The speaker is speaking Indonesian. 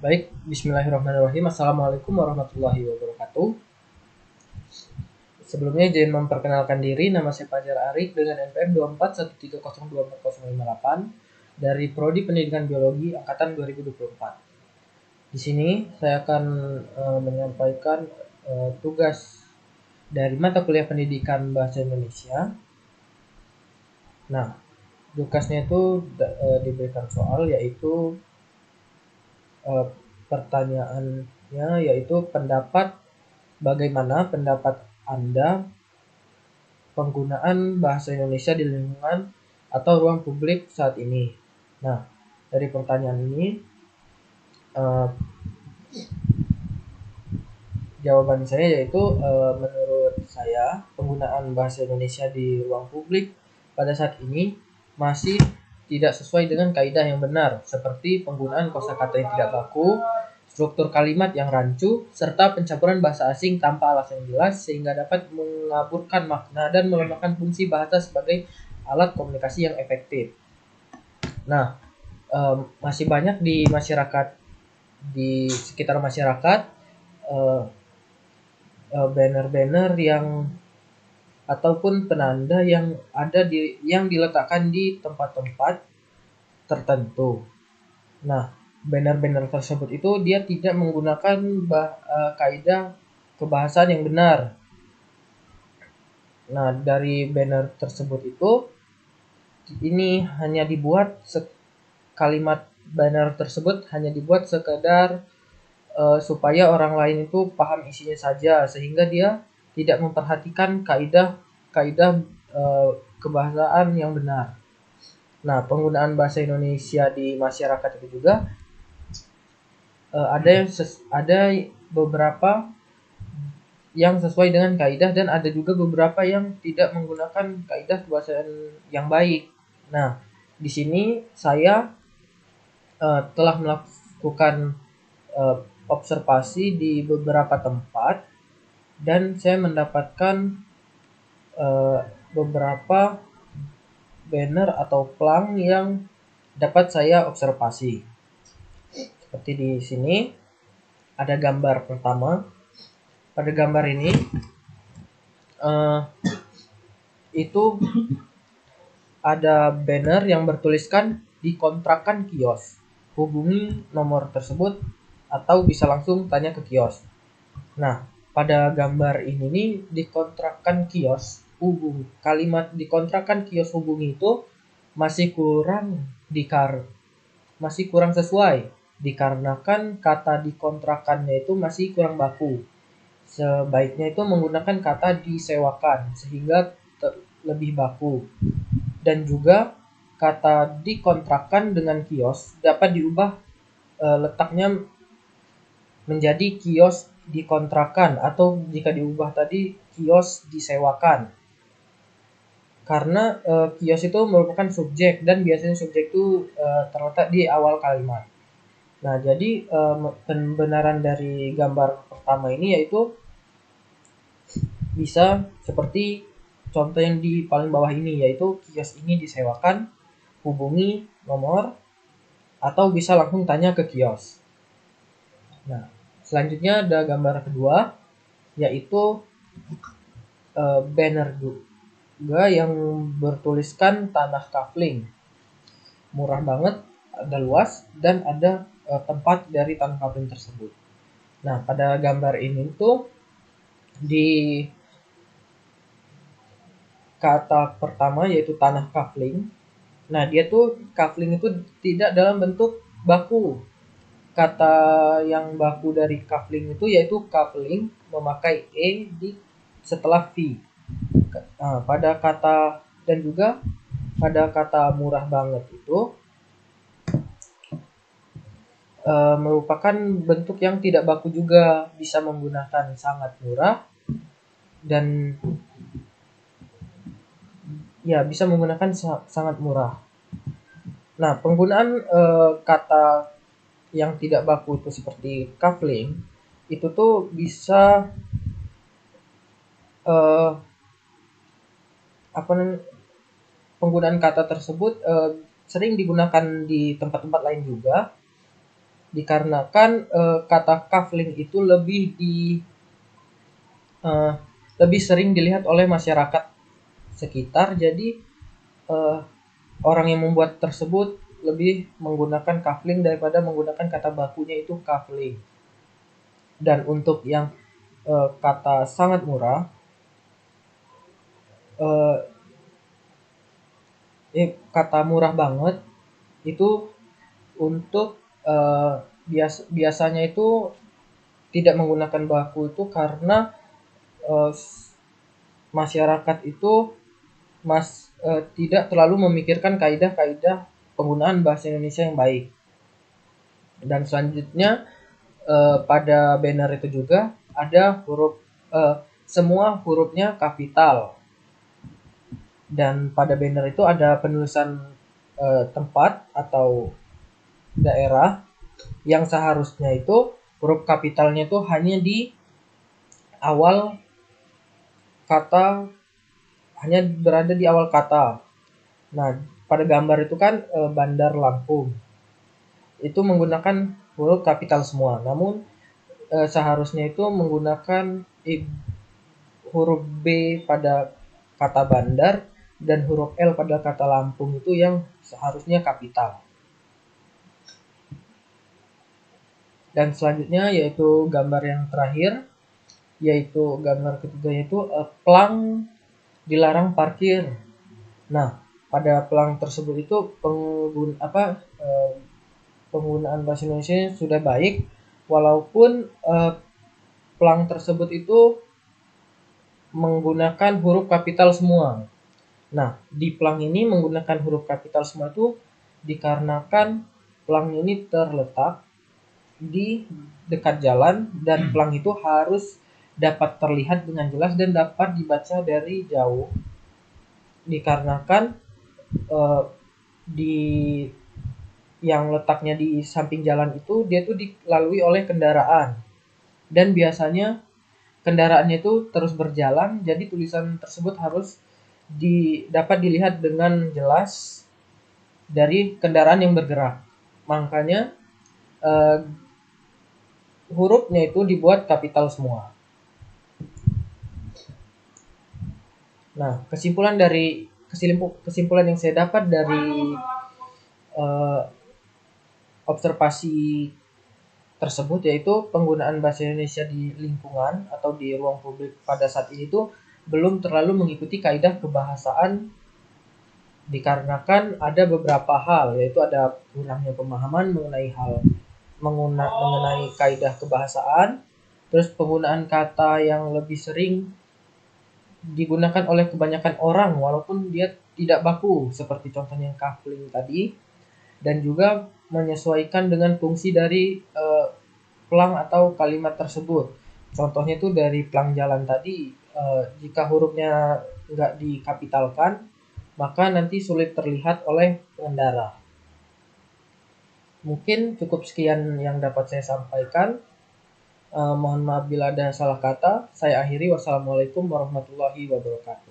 Baik, bismillahirrahmanirrahim. Assalamualaikum warahmatullahi wabarakatuh. Sebelumnya izin memperkenalkan diri, nama saya Fajar Arik dengan NPM 2413024058 dari Prodi Pendidikan Biologi angkatan 2024. Di sini saya akan menyampaikan tugas dari mata kuliah Pendidikan Bahasa Indonesia. Nah, tugasnya itu diberikan soal yaitu pertanyaannya yaitu bagaimana pendapat Anda penggunaan bahasa Indonesia di lingkungan atau ruang publik saat ini. Nah, dari pertanyaan ini uh, jawaban saya yaitu menurut saya penggunaan bahasa Indonesia di ruang publik pada saat ini masih tidak sesuai dengan kaidah yang benar, seperti penggunaan kosakata yang tidak baku, struktur kalimat yang rancu, serta pencampuran bahasa asing tanpa alasan yang jelas sehingga dapat mengaburkan makna dan melemahkan fungsi bahasa sebagai alat komunikasi yang efektif. Nah, masih banyak di masyarakat, di sekitar masyarakat, banner-banner yang ataupun penanda yang diletakkan di tempat-tempat tertentu. Nah, banner-banner tersebut itu dia tidak menggunakan kaidah kebahasaan yang benar. Nah, dari banner tersebut itu ini hanya dibuat kalimat banner tersebut hanya dibuat sekedar supaya orang lain itu paham isinya saja, sehingga dia tidak memperhatikan kaidah kebahasaan yang benar. Nah, penggunaan bahasa Indonesia di masyarakat itu juga ada beberapa yang sesuai dengan kaidah dan ada juga beberapa yang tidak menggunakan kaidah kebahasaan yang baik. Nah, di sini saya telah melakukan observasi di beberapa tempat dan saya mendapatkan beberapa banner atau plang yang dapat saya observasi. Seperti di sini ada gambar pertama. Pada gambar ini itu ada banner yang bertuliskan dikontrakan kios. Hubungi nomor tersebut atau bisa langsung tanya ke kios. Nah, pada gambar ini nih dikontrakan kios kalimat dikontrakan kios hubungi itu masih kurang sesuai dikarenakan kata dikontrakannya itu masih kurang baku. Sebaiknya itu menggunakan kata disewakan sehingga lebih baku. Dan juga kata dikontrakan dengan kios dapat diubah letaknya menjadi kios dikontrakan atau jika diubah tadi kios disewakan. Karena kios itu merupakan subjek dan biasanya subjek itu terletak di awal kalimat. Nah, jadi pembenaran dari gambar pertama ini yaitu bisa seperti contoh yang di paling bawah ini, yaitu kios ini disewakan, hubungi nomor, atau bisa langsung tanya ke kios. Nah, selanjutnya ada gambar kedua, yaitu banner juga yang bertuliskan tanah kafling. Murah banget, ada luas, dan ada tempat dari tanah kafling tersebut. Nah, pada gambar ini tuh di kata pertama yaitu tanah kafling. Nah, dia tuh kafling itu tidak dalam bentuk baku. Kata yang baku dari kafling itu yaitu kafling memakai setelah V. Nah, pada kata dan juga pada kata murah banget itu merupakan bentuk yang tidak baku juga, bisa menggunakan sangat murah dan ya bisa menggunakan sangat murah. Nah, penggunaan kata yang tidak baku itu seperti kafling itu tuh bisa penggunaan kata tersebut sering digunakan di tempat-tempat lain juga, dikarenakan kata kafling itu lebih sering dilihat oleh masyarakat sekitar. Jadi orang yang membuat tersebut lebih menggunakan kafling daripada menggunakan kata bakunya itu kafling. Dan untuk yang kata sangat murah, kata murah banget itu untuk biasanya itu tidak menggunakan baku itu karena masyarakat itu tidak terlalu memikirkan kaidah-kaidah penggunaan bahasa Indonesia yang baik. Dan selanjutnya pada banner itu juga ada semua hurufnya kapital. Dan pada banner itu ada penulisan tempat atau daerah yang seharusnya itu huruf kapitalnya itu hanya di awal kata, hanya berada di awal kata. Nah, pada gambar itu kan Bandar Lampung itu menggunakan huruf kapital semua. Namun seharusnya itu menggunakan huruf B pada kata bandar dan huruf L pada kata Lampung itu yang seharusnya kapital. Dan selanjutnya yaitu gambar yang terakhir, yaitu gambar ketiga, yaitu pelang dilarang parkir. Nah, pada pelang tersebut itu penggunaan bahasa Indonesia sudah baik, walaupun pelang tersebut itu menggunakan huruf kapital semua. Nah, di pelang ini menggunakan huruf kapital semua itu dikarenakan pelang ini terletak di dekat jalan dan pelang itu harus dapat terlihat dengan jelas dan dapat dibaca dari jauh, dikarenakan di yang letaknya di samping jalan itu dia tuh dilalui oleh kendaraan, dan biasanya kendaraannya itu terus berjalan, jadi tulisan tersebut harus dapat dilihat dengan jelas dari kendaraan yang bergerak. Makanya hurufnya itu dibuat kapital semua. Nah, kesimpulan yang saya dapat dari observasi tersebut yaitu penggunaan bahasa Indonesia di lingkungan atau di ruang publik pada saat ini tuh belum terlalu mengikuti kaidah kebahasaan, dikarenakan ada beberapa hal, yaitu ada kurangnya pemahaman mengenai kaidah kebahasaan, terus penggunaan kata yang lebih sering digunakan oleh kebanyakan orang walaupun dia tidak baku, seperti contohnya kafling tadi, dan juga menyesuaikan dengan fungsi dari pelang atau kalimat tersebut. Contohnya itu dari pelang jalan tadi, jika hurufnya nggak dikapitalkan, maka nanti sulit terlihat oleh pengendara. Mungkin cukup sekian yang dapat saya sampaikan. Mohon maaf bila ada salah kata. Saya akhiri. Wassalamualaikum warahmatullahi wabarakatuh.